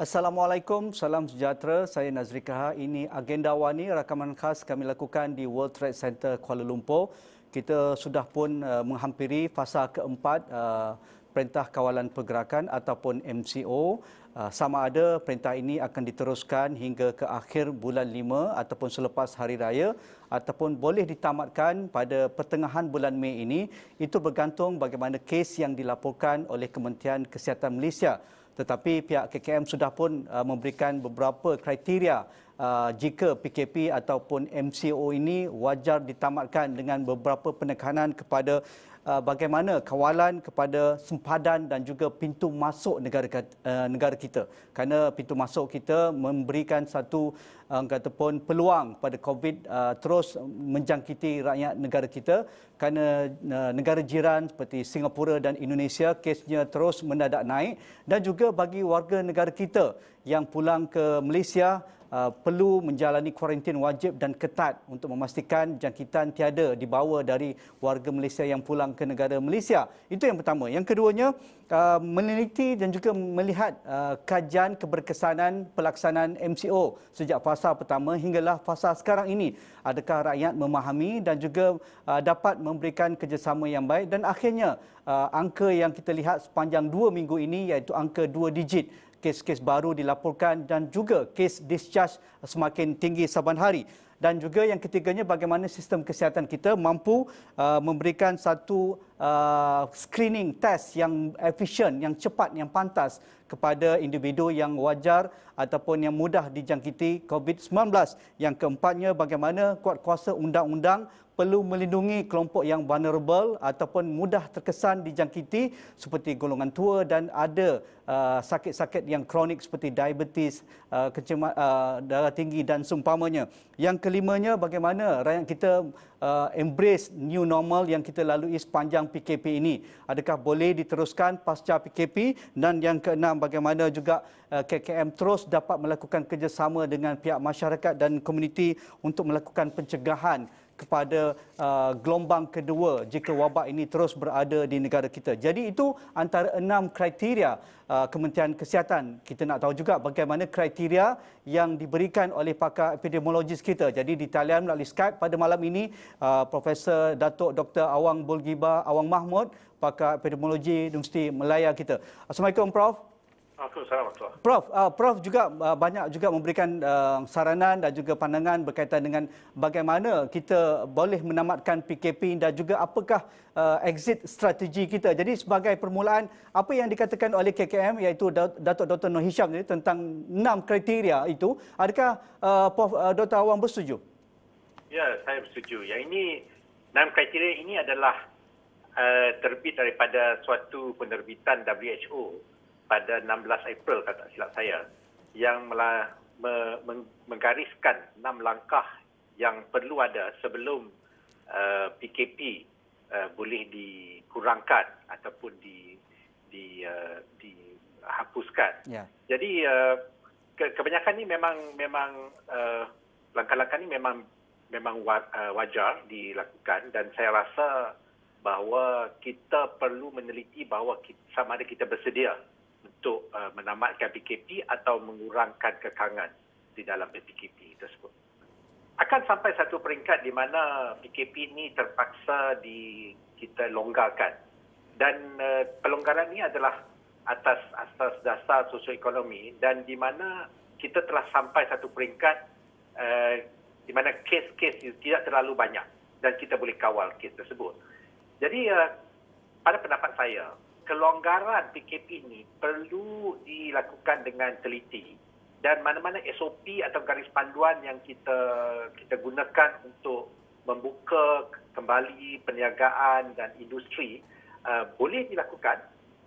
Assalamualaikum, salam sejahtera. Saya Nazri Kaha. Ini Agenda Wani, rakaman khas kami lakukan di World Trade Center Kuala Lumpur. Kita sudah pun menghampiri fasa keempat Perintah Kawalan Pergerakan ataupun MCO. Sama ada perintah ini akan diteruskan hingga ke akhir bulan 5 ataupun selepas Hari Raya ataupun boleh ditamatkan pada pertengahan bulan Mei ini. Itu bergantung bagaimana kes yang dilaporkan oleh Kementerian Kesihatan Malaysia. Tetapi pihak KKM sudah pun memberikan beberapa kriteria jika PKP ataupun MCO ini wajar ditamatkan dengan beberapa penekanan kepada bagaimana kawalan kepada sempadan dan juga pintu masuk negara kita. Kerana pintu masuk kita memberikan satu kataupun peluang pada COVID terus menjangkiti rakyat negara kita, kerana negara jiran seperti Singapura dan Indonesia kesnya terus mendadak naik, dan juga bagi warga negara kita yang pulang ke Malaysia perlu menjalani kuarantin wajib dan ketat untuk memastikan jangkitan tiada dibawa dari warga Malaysia yang pulang ke negara Malaysia. Itu yang pertama. Yang keduanya, meneliti dan juga melihat kajian keberkesanan pelaksanaan MCO sejak fasa pertama hinggalah fasa sekarang ini. Adakah rakyat memahami dan juga dapat memberikan kerjasama yang baik, dan akhirnya angka yang kita lihat sepanjang 2 minggu ini iaitu angka 2 digit. Kes-kes baru dilaporkan dan juga kes discharge semakin tinggi saban hari. Dan juga yang ketiganya, bagaimana sistem kesihatan kita mampu memberikan satu screening test yang efisien, yang cepat, yang pantas kepada individu yang wajar ataupun yang mudah dijangkiti COVID-19. Yang keempatnya, bagaimana kuat kuasa undang-undang perlu melindungi kelompok yang vulnerable ataupun mudah terkesan dijangkiti seperti golongan tua dan ada sakit-sakit yang kronik seperti diabetes, darah tinggi dan seumpamanya. Yang kelimanya, bagaimana rakyat kita embrace new normal yang kita lalui sepanjang PKP ini. Adakah boleh diteruskan pasca PKP? Dan yang keenam, bagaimana juga KKM terus dapat melakukan kerjasama dengan pihak masyarakat dan komuniti untuk melakukan pencegahan kepada gelombang kedua jika wabak ini terus berada di negara kita. Jadi itu antara 6 kriteria Kementerian Kesihatan. Kita nak tahu juga bagaimana kriteria yang diberikan oleh pakar epidemiologis kita. Jadi di talian melalui Skype pada malam ini Profesor Datuk Dr. Awang Bulgiba Awang Mahmud, pakar epidemiologi Universiti Malaya kita. Assalamualaikum Prof. Prof juga banyak juga memberikan saranan dan juga pandangan berkaitan dengan bagaimana kita boleh menamatkan PKP dan juga apakah exit strategi kita. Jadi sebagai permulaan, apa yang dikatakan oleh KKM iaitu Datuk Dr. Noor Hisham tentang 6 kriteria itu, adakah Prof Dr. Awang bersetuju? Ya, saya bersetuju. Yang ini 6 kriteria ini adalah terbit daripada suatu penerbitan WHO pada 16 April, kata silap saya, yang menggariskan 6 langkah yang perlu ada sebelum PKP boleh dikurangkan ataupun dihapuskan. Yeah. Jadi kebanyakan ini memang langkah-langkah ini memang wajar dilakukan, dan saya rasa bahawa kita perlu meneliti bahawa sama ada kita bersedia untuk menamatkan PKP atau mengurangkan kekangan di dalam PKP tersebut. Akan sampai satu peringkat di mana PKP ini terpaksa kita longgarkan, dan pelonggaran ini adalah atas asas dasar sosioekonomi, dan di mana kita telah sampai satu peringkat di mana kes-kes tidak terlalu banyak dan kita boleh kawal kes tersebut. Jadi pada pendapat saya, kelonggaran PKP ini perlu dilakukan dengan teliti, dan mana-mana SOP atau garis panduan yang kita gunakan untuk membuka kembali perniagaan dan industri boleh dilakukan,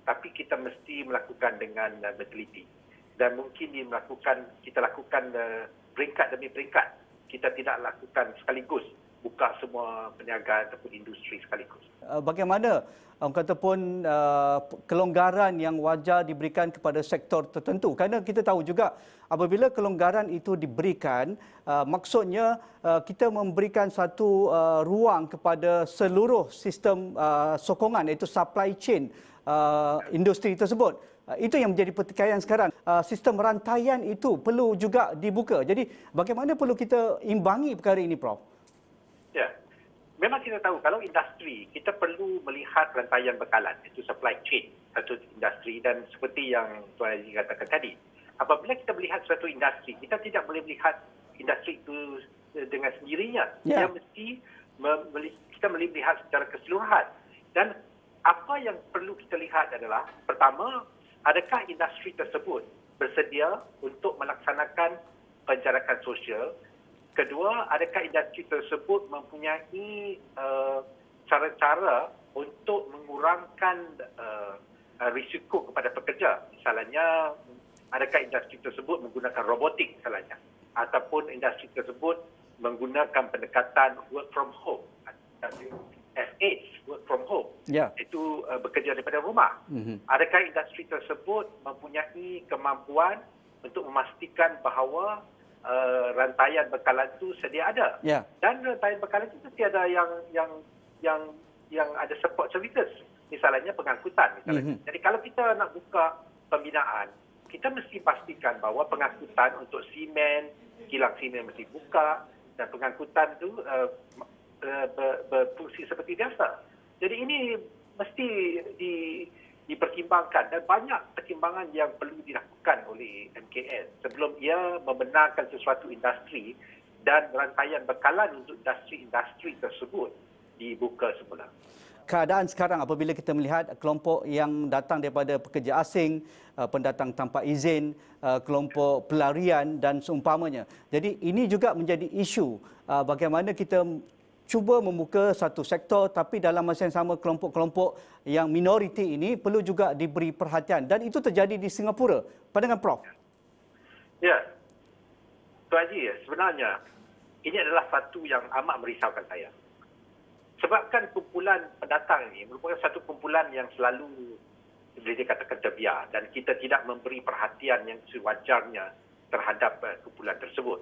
tapi kita mesti melakukan dengan berteliti, dan mungkin kita lakukan peringkat demi peringkat. Kita tidak lakukan sekaligus buka semua perniagaan ataupun industri sekaligus. Bagaimana kataupun kelonggaran yang wajar diberikan kepada sektor tertentu? Kerana kita tahu juga apabila kelonggaran itu diberikan, maksudnya kita memberikan satu ruang kepada seluruh sistem sokongan, iaitu supply chain industri tersebut. Itu yang menjadi pertikaian sekarang. Sistem rantaian itu perlu juga dibuka. Jadi bagaimana perlu kita imbangi perkara ini, Prof? Ya, memang kita tahu kalau industri, kita perlu melihat rantaian bekalan, itu supply chain satu industri. Dan seperti yang Tuan Aziz katakan tadi, apabila kita melihat suatu industri, kita tidak boleh melihat industri itu dengan sendirinya. Ya. Dia mesti kita melihat secara keseluruhan. Dan apa yang perlu kita lihat adalah, pertama, adakah industri tersebut bersedia untuk melaksanakan penjarakan sosial? Kedua, adakah industri tersebut mempunyai cara-cara untuk mengurangkan risiko kepada pekerja? Misalnya, adakah industri tersebut menggunakan robotik misalnya? Ataupun industri tersebut menggunakan pendekatan work from home? FH, work from home, itu bekerja daripada rumah. Adakah industri tersebut mempunyai kemampuan untuk memastikan bahawa rantaian bekalan itu sedia ada? Dan rantaian bekalan itu mesti ada yang ada support services, misalnya pengangkutan. Jadi kalau kita nak buka pembinaan, kita mesti pastikan bahawa pengangkutan untuk simen, kilang simen mesti buka, dan pengangkutan itu berfungsi seperti biasa. Jadi ini mesti dipertimbangkan, dan banyak pertimbangan yang perlu dilakukan oleh MKN sebelum ia membenarkan sesuatu industri dan rantaian bekalan untuk industri tersebut dibuka semula. Keadaan sekarang apabila kita melihat kelompok yang datang daripada pekerja asing, pendatang tanpa izin, kelompok pelarian dan seumpamanya. Jadi ini juga menjadi isu bagaimana kita cuba membuka satu sektor, tapi dalam masa yang sama kelompok-kelompok yang minoriti ini perlu juga diberi perhatian, dan itu terjadi di Singapura. Pandangan Prof? Ya, Tuan Haji, sebenarnya ini adalah satu yang amat merisaukan saya. Sebabkan kumpulan pendatang ini merupakan satu kumpulan yang selalu dikatakan terbiar, dan kita tidak memberi perhatian yang sewajarnya terhadap kumpulan tersebut.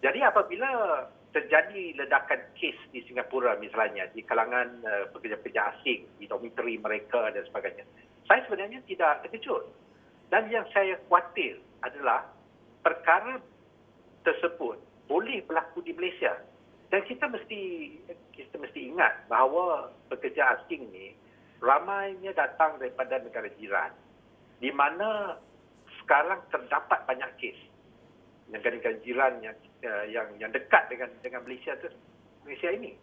Jadi apabila terjadi ledakan kes di Singapura misalnya, di kalangan pekerja-pekerja asing, di dormitory mereka dan sebagainya, saya sebenarnya tidak terkejut. Dan yang saya khawatir adalah perkara tersebut boleh berlaku di Malaysia. Dan kita mesti ingat bahawa pekerja asing ini ramainya datang daripada negara jiran, di mana sekarang terdapat banyak kes negara-negara jiran yang dekat dengan Malaysia ini.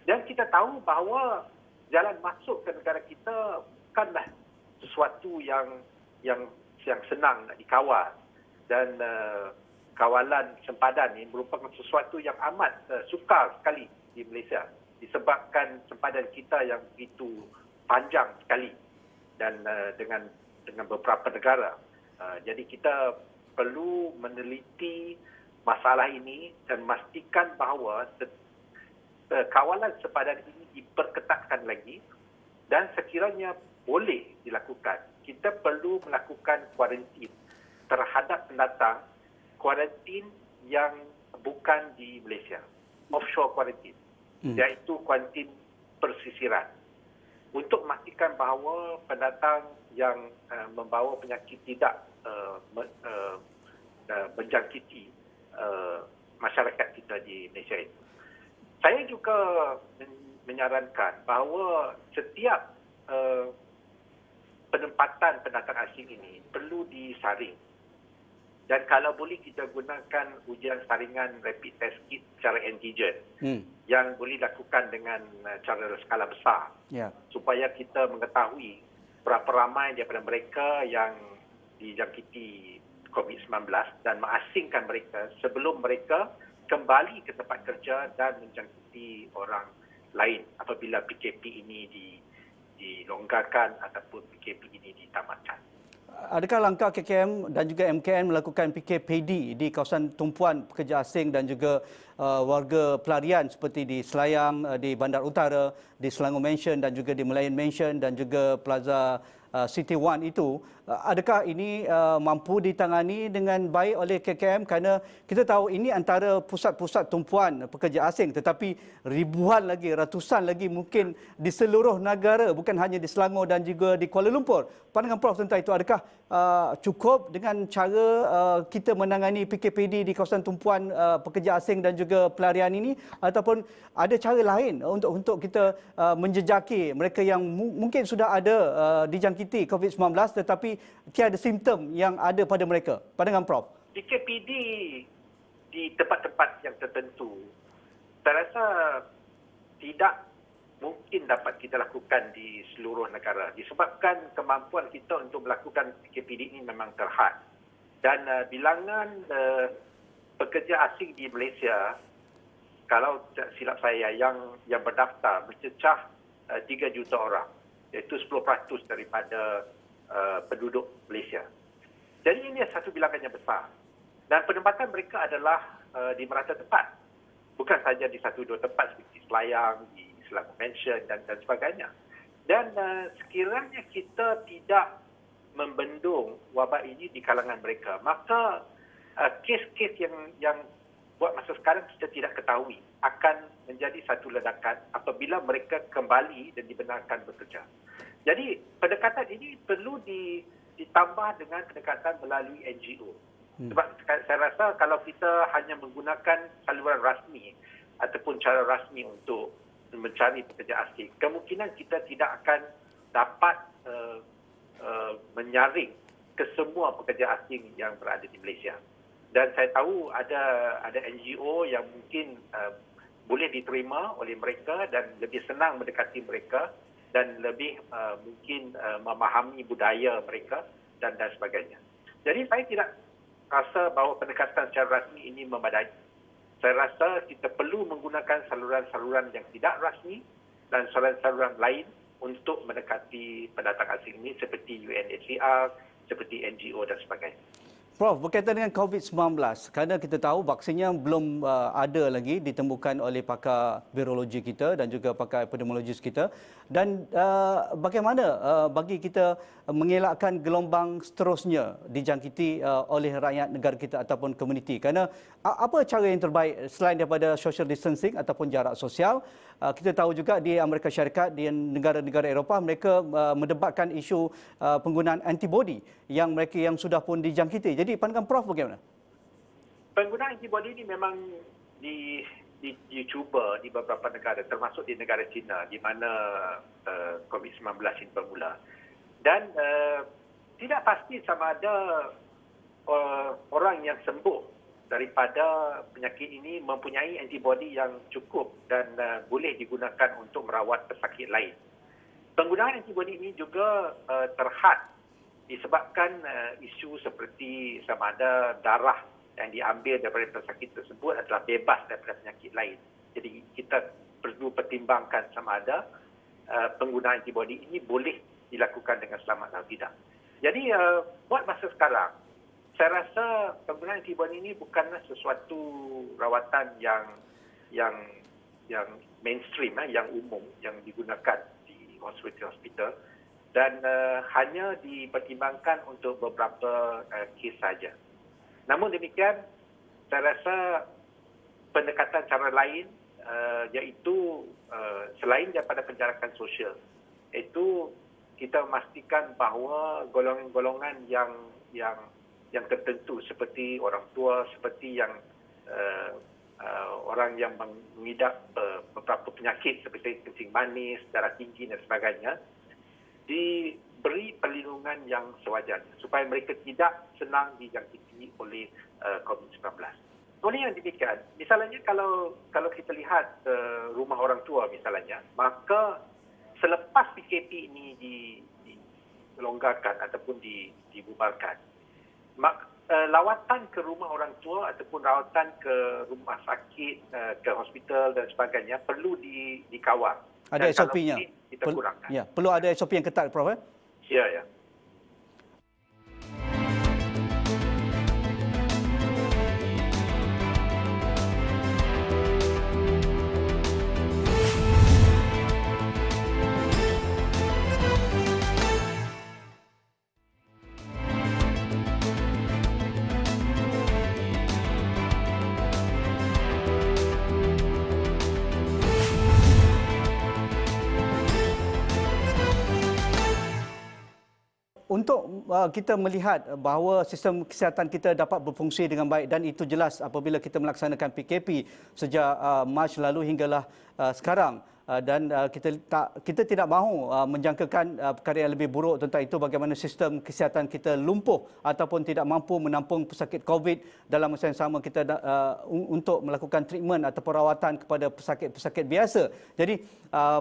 Dan kita tahu bahawa jalan masuk ke negara kita bukanlah sesuatu yang senang nak dikawal, dan kawalan sempadan ini merupakan sesuatu yang amat sukar sekali di Malaysia, disebabkan sempadan kita yang begitu panjang sekali dan dengan beberapa negara. Jadi kita perlu meneliti masalah ini dan memastikan bahawa kawalan sempadan ini diperketatkan lagi, dan sekiranya boleh dilakukan, kita perlu melakukan kuarantin terhadap pendatang, kuarantin yang bukan di Malaysia, offshore kuarantin, iaitu kuarantin persisiran, untuk memastikan bahawa pendatang yang membawa penyakit tidak menjangkiti masyarakat kita di Malaysia itu. Saya juga menyarankan bahawa setiap penempatan pendatang asing ini perlu disaring. Dan kalau boleh kita gunakan ujian saringan rapid test kit secara antigen yang boleh dilakukan dengan cara skala besar, supaya kita mengetahui berapa ramai daripada mereka yang dijangkiti COVID-19 dan mengasingkan mereka sebelum mereka kembali ke tempat kerja dan menjangkiti orang lain apabila PKP ini dilonggarkan ataupun PKP ini ditamatkan. Adakah langkah KKM dan juga MKN melakukan PKPD di kawasan tumpuan pekerja asing dan juga warga pelarian seperti di Selayang, di Bandar Utara, di Selangor Mansion dan juga di Melayan Mansion dan juga Plaza City One itu, adakah ini mampu ditangani dengan baik oleh KKM, kerana kita tahu ini antara pusat-pusat tumpuan pekerja asing, tetapi ribuan lagi, ratusan lagi mungkin di seluruh negara, bukan hanya di Selangor dan juga di Kuala Lumpur. Pandangan Prof tentang itu, adakah cukup dengan cara kita menangani PKPD di kawasan tumpuan pekerja asing dan juga pelarian ini, ataupun ada cara lain untuk kita menjejaki mereka yang mungkin sudah ada dijangkiti COVID-19 tetapi tiada simptom yang ada pada mereka? Pandangan Prof. PKPD di tempat-tempat yang tertentu, saya rasa tidak mungkin dapat kita lakukan di seluruh negara disebabkan kemampuan kita untuk melakukan PKPD ini memang terhad. Dan bilangan pekerja asing di Malaysia, kalau tak silap saya, yang berdaftar mencecah 3 juta orang, iaitu 10% daripada penduduk Malaysia. Jadi ini satu bilangan yang besar. Dan penempatan mereka adalah di merata tempat. Bukan saja di 1-2 tempat seperti Selayang, di Selangor Mansion dan sebagainya. Dan sekiranya kita tidak membendung wabak ini di kalangan mereka, maka kes-kes yang buat masa sekarang kita tidak ketahui akan menjadi satu ledakan apabila mereka kembali dan dibenarkan bekerja. Jadi pendekatan ini perlu ditambah dengan pendekatan melalui NGO. Sebab saya rasa kalau kita hanya menggunakan saluran rasmi ataupun cara rasmi untuk mencari pekerja asing, kemungkinan kita tidak akan dapat menyaring ke semua pekerja asing yang berada di Malaysia. Dan saya tahu ada NGO yang mungkin boleh diterima oleh mereka dan lebih senang mendekati mereka dan lebih mungkin memahami budaya mereka dan sebagainya. Jadi saya tidak rasa bahawa pendekatan secara rasmi ini memadai. Saya rasa kita perlu menggunakan saluran-saluran yang tidak rasmi dan saluran-saluran lain untuk mendekati pendatang asing ini seperti UNHCR, seperti NGO dan sebagainya. Prof, berkaitan dengan COVID-19, kerana kita tahu vaksinnya belum ada lagi ditemukan oleh pakar virologi kita dan juga pakar epidemiologis kita, dan bagaimana bagi kita mengelakkan gelombang seterusnya dijangkiti oleh rakyat negara kita ataupun komuniti? Kerana apa cara yang terbaik selain daripada social distancing ataupun jarak sosial? Kita tahu juga di Amerika Syarikat, di negara-negara Eropah, mereka mendebatkan isu penggunaan antibodi yang mereka yang sudah pun dijangkiti. Jadi pandangan Prof bagaimana? Penggunaan antibodi ini memang dicuba di beberapa negara, termasuk di negara China, di mana COVID-19 ini bermula. Dan tidak pasti sama ada orang yang sembuh daripada penyakit ini mempunyai antibodi yang cukup dan boleh digunakan untuk merawat pesakit lain. Penggunaan antibodi ini juga terhad disebabkan isu seperti sama ada darah yang diambil daripada pesakit tersebut adalah bebas daripada penyakit lain. Jadi kita perlu pertimbangkan sama ada penggunaan antibodi ini boleh dilakukan dengan selamat atau tidak. Jadi buat masa sekarang, saya rasa penggunaan antibodi ini bukanlah sesuatu rawatan yang mainstream, yang umum, yang digunakan di hospital dan hanya dipertimbangkan untuk beberapa kes saja. Namun demikian, saya rasa pendekatan cara lain iaitu selain daripada penjarakan sosial, itu kita memastikan bahawa golongan-golongan yang tertentu seperti orang tua, seperti yang orang yang mengidap beberapa penyakit seperti kencing manis, darah tinggi dan sebagainya, diberi perlindungan yang sewajarnya supaya mereka tidak senang dijangkiti oleh COVID-19. Oleh yang demikian, misalnya kalau kita lihat rumah orang tua misalnya, maka selepas PKP ini dilonggarkan ataupun dibubarkan, lawatan ke rumah orang tua ataupun rawatan ke rumah sakit, ke hospital dan sebagainya perlu dikawal. Ada SOP-nya. Kita kurangkan. Ya, perlu ada SOP yang ketat, Prof. Ya. untuk kita melihat bahawa sistem kesihatan kita dapat berfungsi dengan baik, dan itu jelas apabila kita melaksanakan PKP sejak Mac lalu hinggalah sekarang. Dan kita tidak mahu menjangkakan perkara yang lebih buruk tentang itu, bagaimana sistem kesihatan kita lumpuh ataupun tidak mampu menampung pesakit COVID dalam masa yang sama kita untuk melakukan treatment atau perawatan kepada pesakit-pesakit biasa. Jadi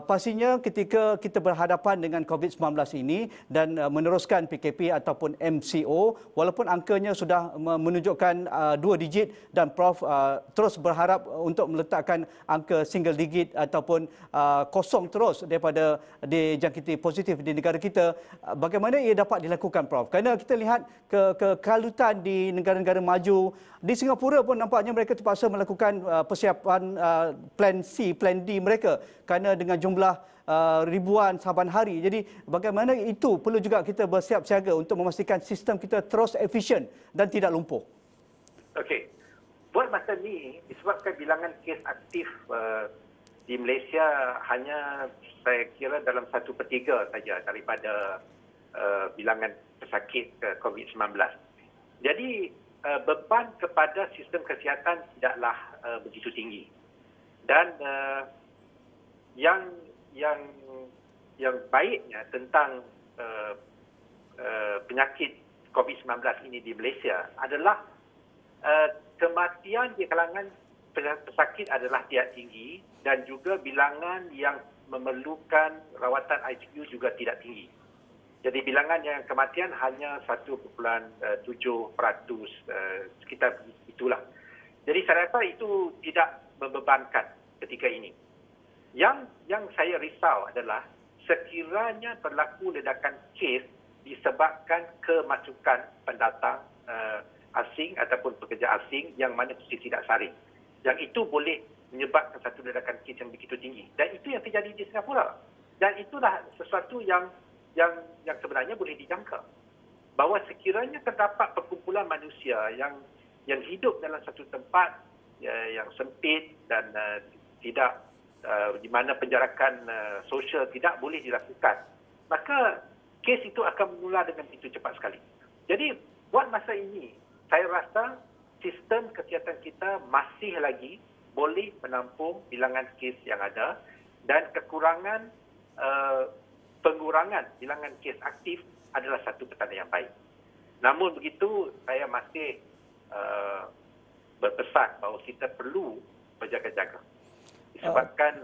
pastinya ketika kita berhadapan dengan COVID-19 ini dan meneruskan PKP ataupun MCO, walaupun angkanya sudah menunjukkan 2 digit dan Prof terus berharap untuk meletakkan angka single digit ataupun kosong terus daripada dijangkiti positif di negara kita, bagaimana ia dapat dilakukan, Prof? Kerana kita lihat kekalutan di negara-negara maju, di Singapura pun nampaknya mereka terpaksa melakukan persiapan plan C, plan D mereka kerana dengan jumlah ribuan saban hari. Jadi bagaimana itu perlu juga kita bersiap siaga untuk memastikan sistem kita terus efisien dan tidak lumpuh. Okey. Buat masa ni, disebabkan bilangan kes aktif di Malaysia hanya saya kira dalam 1/3 saja daripada bilangan pesakit COVID-19. Jadi beban kepada sistem kesihatan tidaklah begitu tinggi. Dan yang baiknya tentang penyakit COVID-19 ini di Malaysia adalah kematian di kalangan pesakit adalah tidak tinggi, dan juga bilangan yang memerlukan rawatan ICU juga tidak tinggi. Jadi bilangan yang kematian hanya 1.7%, sekitar itulah. Jadi saya rasa itu tidak membebankan ketika ini. Yang saya risau adalah sekiranya berlaku ledakan kes disebabkan kemasukan pendatang asing ataupun pekerja asing yang mana mesti tidak saring. Yang itu boleh menyebabkan satu ledakan kes yang begitu tinggi. Dan itu yang terjadi di Singapura. Dan itulah sesuatu yang sebenarnya boleh dijangka. Bahawa sekiranya terdapat perkumpulan manusia yang hidup dalam satu tempat yang sempit dan tidak di mana penjarakan sosial tidak boleh dilakukan, maka kes itu akan menular dengan begitu cepat sekali. Jadi buat masa ini, saya rasa sistem kesihatan kita masih lagi boleh menampung bilangan kes yang ada, dan kekurangan pengurangan bilangan kes aktif adalah satu petanda yang baik. Namun begitu, saya masih berpesan bahawa kita perlu berjaga-jaga. Disebabkan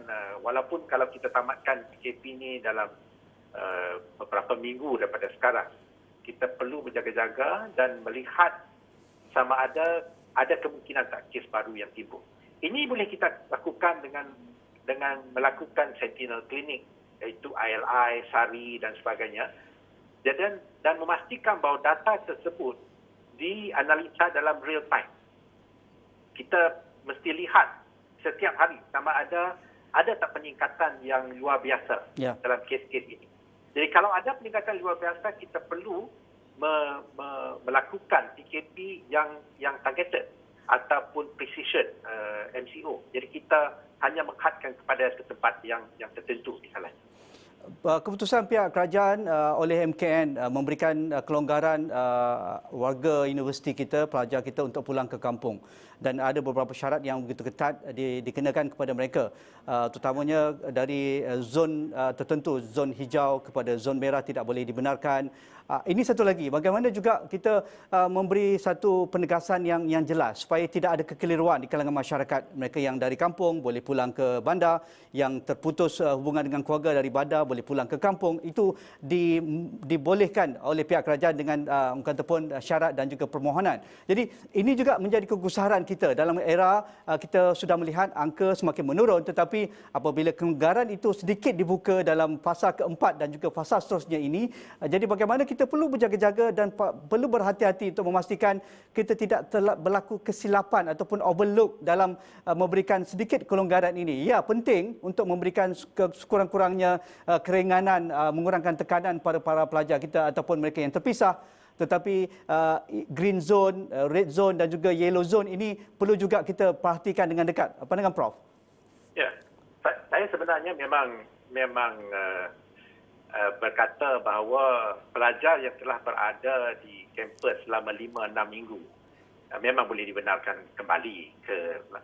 walaupun kalau kita tamatkan PKP ini dalam beberapa minggu daripada sekarang, kita perlu berjaga-jaga dan melihat sama ada kemungkinan tak kes baru yang timbul. Ini boleh kita lakukan dengan melakukan sentinel klinik, iaitu ILI, SARI dan sebagainya, dan memastikan bahawa data tersebut dianalisa dalam real time. Kita mesti lihat setiap hari sama ada tak peningkatan yang luar biasa dalam kes-kes ini. Jadi kalau ada peningkatan luar biasa, kita perlu melakukan PKP yang targeted ataupun precision MCO. Jadi kita hanya menghadkan kepada tempat yang tertentu misalnya. Keputusan pihak kerajaan oleh MKN memberikan kelonggaran warga universiti kita, pelajar kita untuk pulang ke kampung, dan ada beberapa syarat yang begitu ketat dikenakan kepada mereka, terutamanya dari zon tertentu, zon hijau kepada zon merah tidak boleh dibenarkan. Ini satu lagi, bagaimana juga kita memberi satu penegasan yang jelas supaya tidak ada kekeliruan di kalangan masyarakat. Mereka yang dari kampung boleh pulang ke bandar, yang terputus hubungan dengan keluarga dari bandar boleh pulang ke kampung. Itu dibolehkan oleh pihak kerajaan dengan kata pun syarat dan juga permohonan. Jadi ini juga menjadi kegusaran kita dalam era kita sudah melihat angka semakin menurun, tetapi apabila kelonggaran itu sedikit dibuka dalam fasa keempat dan juga fasa seterusnya ini, jadi bagaimana kita perlu berjaga-jaga dan perlu berhati-hati untuk memastikan kita tidak berlaku kesilapan ataupun overlook dalam memberikan sedikit kelonggaran ini. Ya, penting untuk memberikan sekurang-kurangnya keringanan, mengurangkan tekanan pada para pelajar kita ataupun mereka yang terpisah. Tetapi green zone, red zone dan juga yellow zone ini perlu juga kita perhatikan dengan dekat. Pandangan Prof? Ya, saya sebenarnya memang berkata bahawa pelajar yang telah berada di kampus selama 5-6 minggu memang boleh dibenarkan kembali ke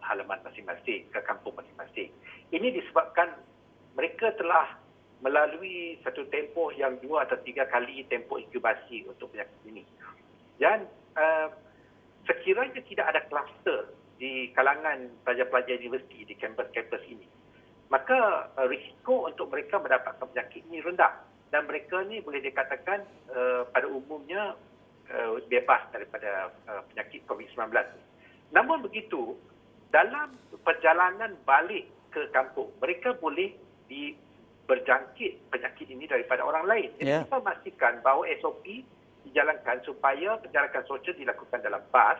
halaman masing-masing, ke kampung masing-masing. Ini disebabkan mereka telah melalui satu tempoh yang 2 atau 3 kali tempoh inkubasi untuk penyakit ini. Dan sekiranya tidak ada kluster di kalangan pelajar-pelajar universiti di kampus-kampus ini, maka risiko untuk mereka mendapatkan penyakit ini rendah. Dan mereka ni boleh dikatakan pada umumnya bebas daripada penyakit COVID-19. Namun begitu, dalam perjalanan balik ke kampung, mereka boleh berjangkit penyakit ini daripada orang lain. Jadi kita pastikan bahawa SOP dijalankan supaya penjarakan sosial dilakukan dalam bas.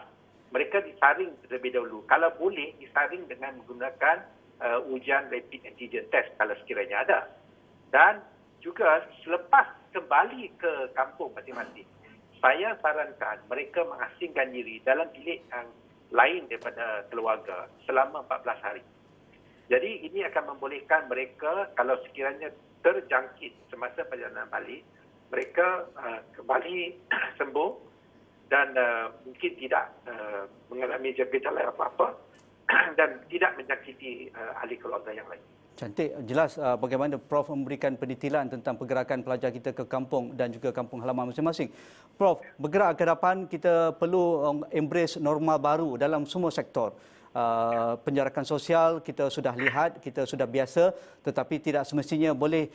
Mereka disaring terlebih dahulu. Kalau boleh, disaring dengan menggunakan ujian rapid antigen test kalau sekiranya ada. Dan juga selepas kembali ke kampung masing-masing, saya sarankan mereka mengasingkan diri dalam bilik yang lain daripada keluarga selama 14 hari. Jadi ini akan membolehkan mereka kalau sekiranya terjangkit semasa perjalanan balik, mereka kembali sembuh dan mungkin tidak mengalami gejala apa-apa dan tidak menjangkiti ahli keluarga yang lain. Cantik, jelas bagaimana Prof memberikan pendetailan tentang pergerakan pelajar kita ke kampung dan juga kampung halaman masing-masing. Prof, bergerak ke depan kita perlu embrace norma baru dalam semua sektor. Penjarakan sosial kita sudah lihat, kita sudah biasa, tetapi tidak semestinya boleh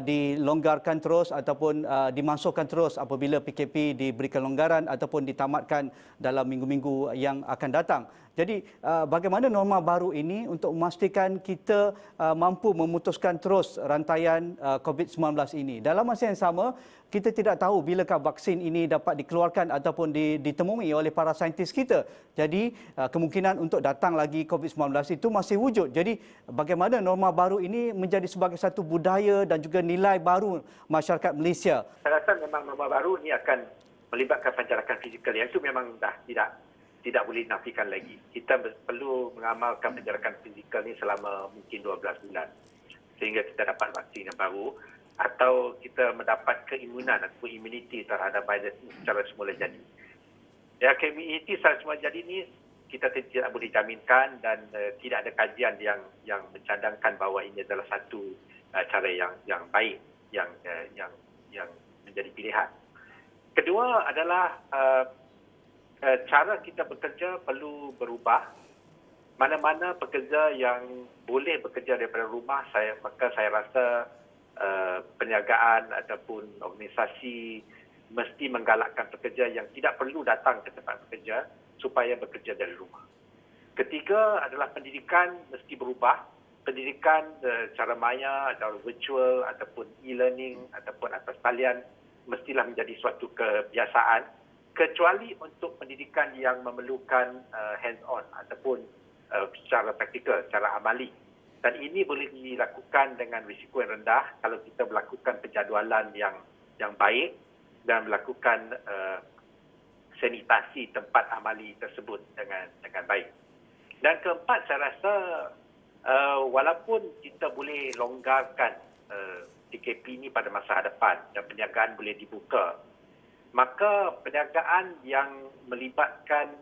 dilonggarkan terus ataupun dimasukkan terus apabila PKP diberikan longgaran ataupun ditamatkan dalam minggu-minggu yang akan datang. Jadi bagaimana norma baru ini untuk memastikan kita mampu memutuskan terus rantaian COVID-19 ini. Dalam masa yang sama, kita tidak tahu bilakah vaksin ini dapat dikeluarkan ataupun ditemui oleh para saintis kita. Jadi kemungkinan untuk datang lagi COVID-19 itu masih wujud. Jadi bagaimana norma baru ini menjadi sebagai satu budaya dan juga nilai baru masyarakat Malaysia. Saya rasa memang norma baru ini akan melibatkan penjarakan fizikal. Yang itu memang dah tidak boleh dinafikan lagi. Kita perlu mengamalkan penjarakan fizikal ini selama mungkin 12 bulan sehingga kita dapat vaksin yang baru atau kita mendapat keimunan atau immunity terhadap virus ini secara semula jadi. Ya, immunity secara semula jadi ini kita tidak boleh jaminkan dan tidak ada kajian yang mencadangkan bahawa ini adalah satu cara yang baik yang menjadi pilihan. Kedua adalah cara kita bekerja perlu berubah. Mana-mana pekerja yang boleh bekerja daripada rumah, maka saya rasa perniagaan ataupun organisasi mesti menggalakkan pekerja yang tidak perlu datang ke tempat bekerja supaya bekerja dari rumah. Ketiga adalah pendidikan mesti berubah. Pendidikan cara maya atau virtual ataupun e-learning ataupun atas talian mestilah menjadi suatu kebiasaan kecuali untuk pendidikan yang memerlukan hands-on ataupun secara praktikal, secara amali. Dan ini boleh dilakukan dengan risiko yang rendah kalau kita melakukan penjadualan yang baik dan melakukan sanitasi tempat amali tersebut dengan baik. Dan keempat, saya rasa walaupun kita boleh longgarkan PKP ini pada masa hadapan dan perniagaan boleh dibuka, maka perniagaan yang melibatkan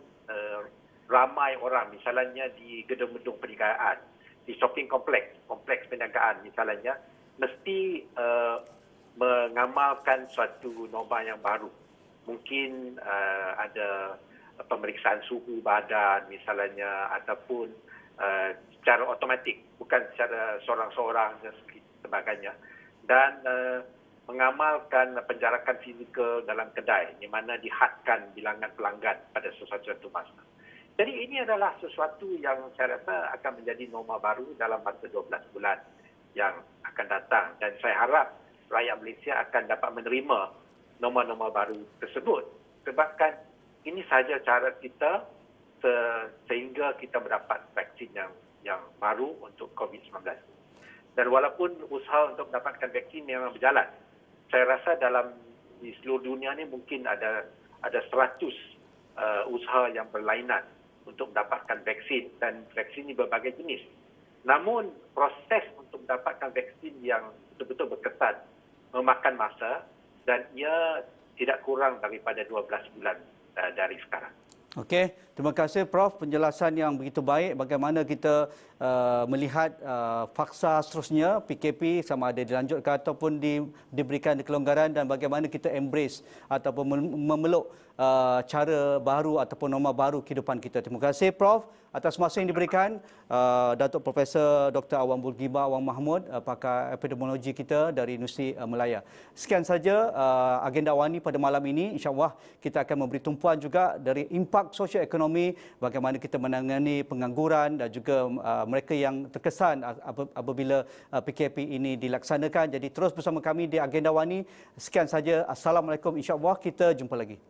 ramai orang, misalnya di gedung-gedung perniagaan, di shopping kompleks perniagaan misalnya, mesti mengamalkan suatu norma yang baru. Mungkin ada pemeriksaan suhu badan misalnya ataupun secara automatik, bukan secara seorang-seorang dan sebagainya. Dan mengamalkan penjarakan fizikal dalam kedai di mana dihadkan bilangan pelanggan pada sesuatu masa. Jadi ini adalah sesuatu yang saya rasa akan menjadi norma baru dalam masa 12 bulan yang akan datang. Dan saya harap rakyat Malaysia akan dapat menerima norma-norma baru tersebut. Sebabkan ini sahaja cara kita sehingga kita mendapat vaksin yang baru untuk COVID-19. Dan walaupun usaha untuk mendapatkan vaksin memang berjalan, saya rasa di seluruh dunia ni mungkin ada 100 usaha yang berlainan untuk mendapatkan vaksin dan vaksin ini berbagai jenis. Namun proses untuk mendapatkan vaksin yang betul-betul berkesan memakan masa dan ia tidak kurang daripada 12 bulan dari sekarang. Okey, terima kasih Prof penjelasan yang begitu baik bagaimana kita melihat faksa seterusnya PKP sama ada dilanjutkan ataupun diberikan kelonggaran dan bagaimana kita embrace ataupun memeluk cara baru ataupun norma baru kehidupan kita. Terima kasih Prof atas masa yang diberikan. Datuk Profesor Dr. Awang Bulgibah Awang Mahmud, pakar epidemiologi kita dari Universiti Melaya. Sekian saja agenda Awani pada malam ini. InsyaAllah kita akan memberi tumpuan juga dari impak sosio-ekonomi, bagaimana kita menangani pengangguran dan juga mereka yang terkesan apabila PKP ini dilaksanakan. Jadi terus bersama kami di agenda Awani. Sekian saja. Assalamualaikum. InsyaAllah kita jumpa lagi.